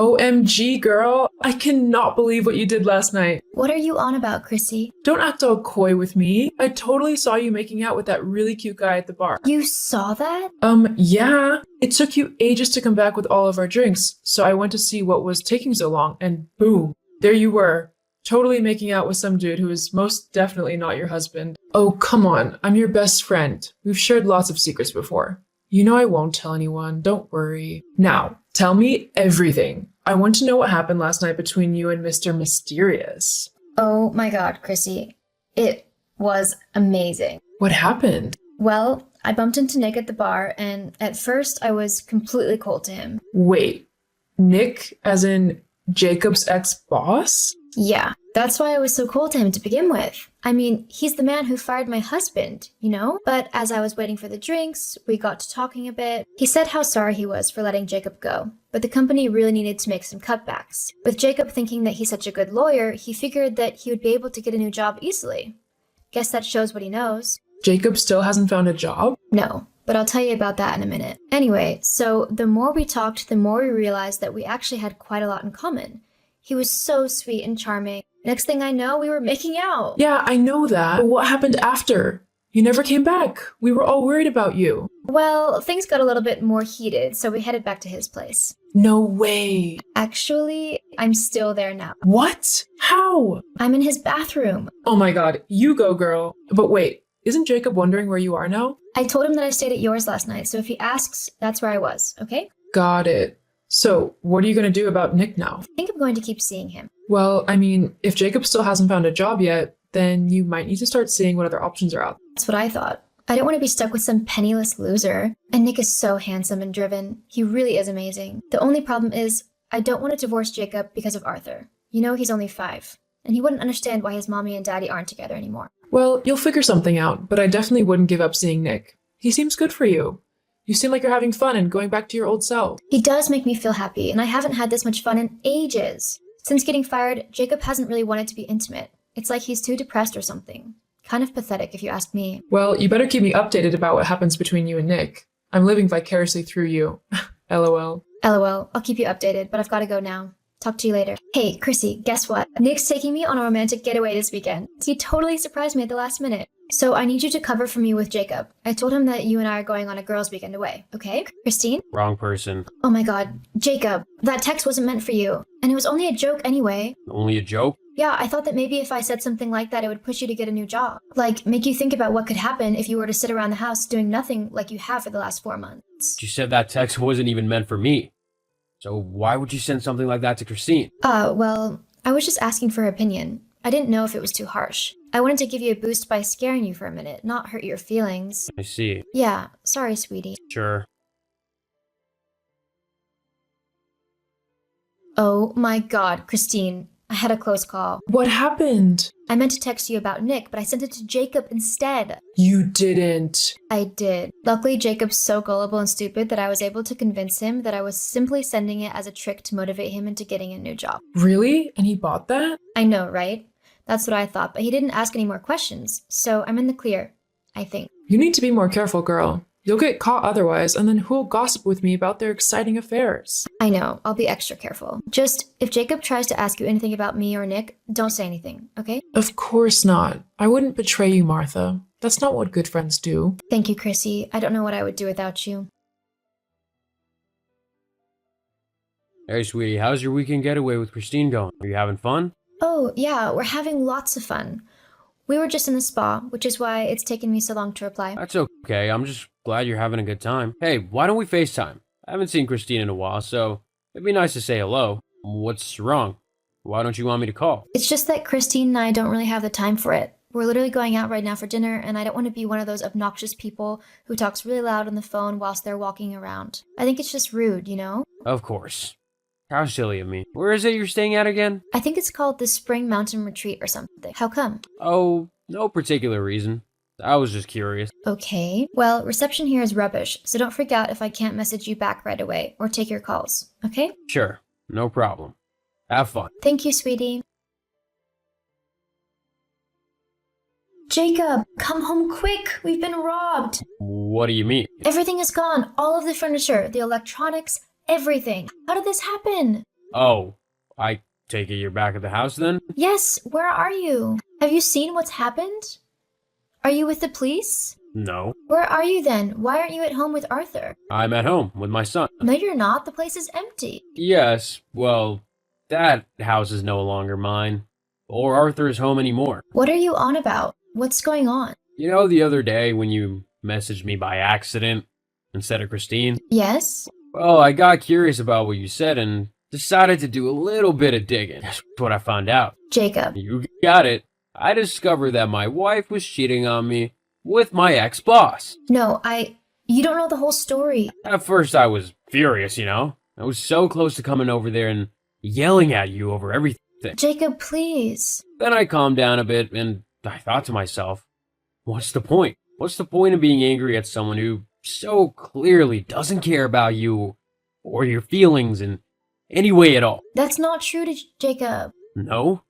OMG, girl. I cannot believe what you did last night. What are you on about, Chrissy? Don't act all coy with me. I totally saw you making out with that really cute guy at the bar. You saw that? Yeah. It took you ages to come back with all of our drinks, so I went to see what was taking so long, and boom, there you were. Totally making out with some dude who is most definitely not your husband. Oh, come on. I'm your best friend. We've shared lots of secrets before. You know I won't tell anyone. Don't worry. Now, tell me everything. I want to know what happened last night between you and Mr. Mysterious. Oh my god, Chrissy. It was amazing. What happened? Well, I bumped into Nick at the bar, and at first I was completely cold to him. Wait, Nick as in Jacob's ex-boss? Yeah, that's why I was so cold to him to begin with. I mean, he's the man who fired my husband, you know? But as I was waiting for the drinks, we got to talking a bit. He said how sorry he was for letting Jacob go, but the company really needed to make some cutbacks. With Jacob thinking that he's such a good lawyer, he figured that he would be able to get a new job easily. Guess that shows what he knows. Jacob still hasn't found a job? No, but I'll tell you about that in a minute. Anyway, so the more we talked, the more we realized that we actually had quite a lot in common. He was so sweet and charming. Next thing I know, we were making out. Yeah, I know that. But what happened after? You never came back. We were all worried about you. Well, things got a little bit more heated, so we headed back to his place. No way. Actually, I'm still there now. What? How? I'm in his bathroom. Oh my god, you go, girl. But wait, isn't Jacob wondering where you are now? I told him that I stayed at yours last night, so if he asks, that's where I was, okay? Got it. So, what are you going to do about Nick now? I think I'm going to keep seeing him. Well, I mean, if Jacob still hasn't found a job yet, then you might need to start seeing what other options are out. That's what I thought. I don't want to be stuck with some penniless loser. And Nick is so handsome and driven. He really is amazing. The only problem is, I don't want to divorce Jacob because of Arthur. You know, he's only 5. And he wouldn't understand why his mommy and daddy aren't together anymore. Well, you'll figure something out, but I definitely wouldn't give up seeing Nick. He seems good for you. You seem like you're having fun and going back to your old self. He does make me feel happy, and I haven't had this much fun in ages. Since getting fired, Jacob hasn't really wanted to be intimate. It's like he's too depressed or something. Kind of pathetic, if you ask me. Well, you better keep me updated about what happens between you and Nick. I'm living vicariously through you. LOL. LOL, I'll keep you updated, but I've got to go now. Talk to you later. Hey, Chrissy, guess what? Nick's taking me on a romantic getaway this weekend. He totally surprised me at the last minute. So I need you to cover for me with Jacob. I told him that you and I are going on a girls' weekend away, okay? Christine? Wrong person. Oh my god, Jacob, that text wasn't meant for you. And it was only a joke anyway. Only a joke? Yeah, I thought that maybe if I said something like that, it would push you to get a new job. Like, make you think about what could happen if you were to sit around the house doing nothing like you have for the last 4 months. You said that text wasn't even meant for me. So why would you send something like that to Christine? Well, I was just asking for her opinion. I didn't know if it was too harsh. I wanted to give you a boost by scaring you for a minute, not hurt your feelings. I see. Yeah, sorry, sweetie. Sure. Oh my god, Christine. I had a close call. What happened? I meant to text you about Nick, but I sent it to Jacob instead. You didn't. I did. Luckily, Jacob's so gullible and stupid that I was able to convince him that I was simply sending it as a trick to motivate him into getting a new job. Really? And he bought that? I know, right? That's what I thought, but he didn't ask any more questions, so I'm in the clear, I think. You need to be more careful, girl. You'll get caught otherwise, and then who'll gossip with me about their exciting affairs? I know, I'll be extra careful. Just, if Jacob tries to ask you anything about me or Nick, don't say anything, okay? Of course not. I wouldn't betray you, Martha. That's not what good friends do. Thank you, Chrissy. I don't know what I would do without you. Hey, sweetie, how's your weekend getaway with Christine going? Are you having fun? Oh, yeah, we're having lots of fun. We were just in the spa, which is why it's taken me so long to reply. That's okay. I'm just glad you're having a good time. Hey, why don't we FaceTime? I haven't seen Christine in a while, so it'd be nice to say hello. What's wrong? Why don't you want me to call? It's just that Christine and I don't really have the time for it. We're literally going out right now for dinner, and I don't want to be one of those obnoxious people who talks really loud on the phone whilst they're walking around. I think it's just rude, you know? Of course. How silly of me. Where is it you're staying at again? I think it's called the Spring Mountain Retreat or something. How come? Oh, no particular reason. I was just curious. Okay. Well, reception here is rubbish, so don't freak out if I can't message you back right away or take your calls, okay? Sure, no problem. Have fun. Thank you, sweetie. Jacob, come home quick. We've been robbed. What do you mean? Everything is gone. All of the furniture, the electronics, everything. How did this happen? Oh, I take it you're back at the house then? Yes, where are you? Have you seen what's happened? Are you with the police? No. Where are you then? Why aren't you at home with Arthur? I'm at home with my son. No, you're not. The place is empty. Yes, well, that house is no longer mine. Or Arthur's home anymore. What are you on about? What's going on? You know the other day when you messaged me by accident instead of Christine? Yes? Well, I got curious about what you said and decided to do a little bit of digging. That's what I found out. Jacob. You got it. I discovered that my wife was cheating on me with my ex-boss. No, you don't know the whole story. At first I was furious, you know? I was so close to coming over there and yelling at you over everything. Jacob, please. Then I calmed down a bit and I thought to myself, what's the point? What's the point of being angry at someone who so clearly doesn't care about you or your feelings in any way at all? That's not true, Jacob. No?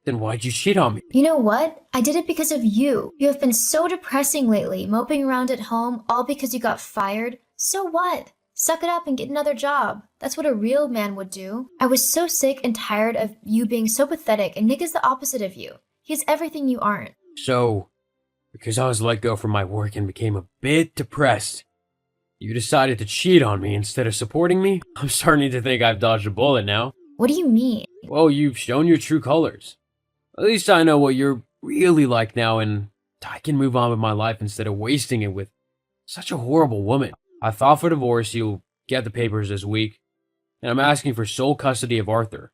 Then why'd you cheat on me? You know what? I did it because of you. You have been so depressing lately, moping around at home, all because you got fired. So what? Suck it up and get another job. That's what a real man would do. I was so sick and tired of you being so pathetic, and Nick is the opposite of you. He's everything you aren't. So, because I was let go from my work and became a bit depressed, you decided to cheat on me instead of supporting me? I'm starting to think I've dodged a bullet now. What do you mean? Well, you've shown your true colors. At least I know what you're really like now, and I can move on with my life instead of wasting it with such a horrible woman. I filed for divorce, you'll get the papers this week, and I'm asking for sole custody of Arthur.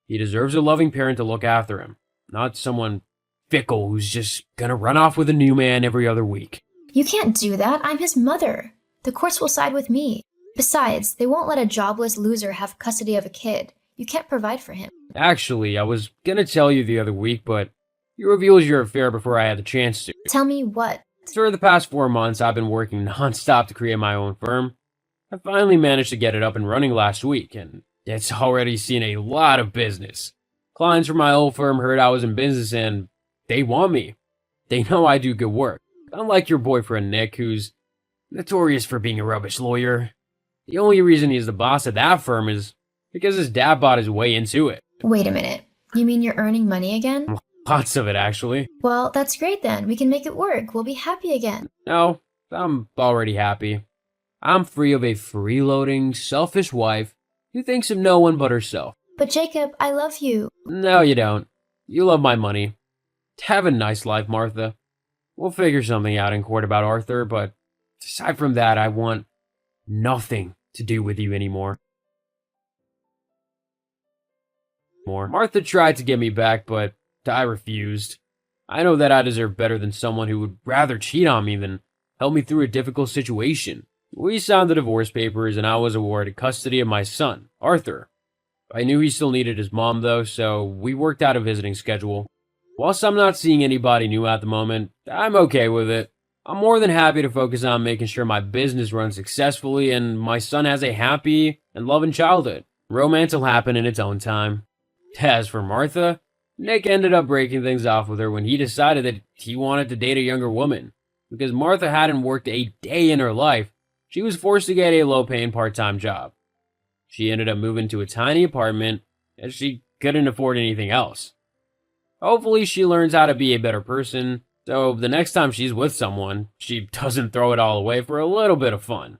He deserves a loving parent to look after him, not someone fickle who's just gonna run off with a new man every other week. You can't do that. I'm his mother. The courts will side with me. Besides, they won't let a jobless loser have custody of a kid. You can't provide for him. Actually, I was gonna tell you the other week, but you revealed your affair before I had the chance to. Tell me what? For the past 4 months, I've been working non-stop to create my own firm. I finally managed to get it up and running last week, and it's already seen a lot of business. Clients from my old firm heard I was in business and they want me. They know I do good work. Unlike your boyfriend Nick, who's notorious for being a rubbish lawyer. The only reason he's the boss at that firm is because his dad bought his way into it. Wait a minute. You mean you're earning money again? Lots of it, actually. Well, that's great then. We can make it work. We'll be happy again. No, I'm already happy. I'm free of a freeloading, selfish wife who thinks of no one but herself. But Jacob, I love you. No, you don't. You love my money. Have a nice life, Martha. We'll figure something out in court about Arthur, but aside from that, I want nothing to do with you anymore. Martha tried to get me back, but I refused. I know that I deserve better than someone who would rather cheat on me than help me through a difficult situation. We signed the divorce papers and I was awarded custody of my son, Arthur. I knew he still needed his mom though, so we worked out a visiting schedule. Whilst I'm not seeing anybody new at the moment, I'm okay with it. I'm more than happy to focus on making sure my business runs successfully and my son has a happy and loving childhood. Romance will happen in its own time. As for Martha, Nick ended up breaking things off with her when he decided that he wanted to date a younger woman. Because Martha hadn't worked a day in her life, she was forced to get a low-paying part-time job. She ended up moving to a tiny apartment as she couldn't afford anything else. Hopefully she learns how to be a better person, so the next time she's with someone, she doesn't throw it all away for a little bit of fun.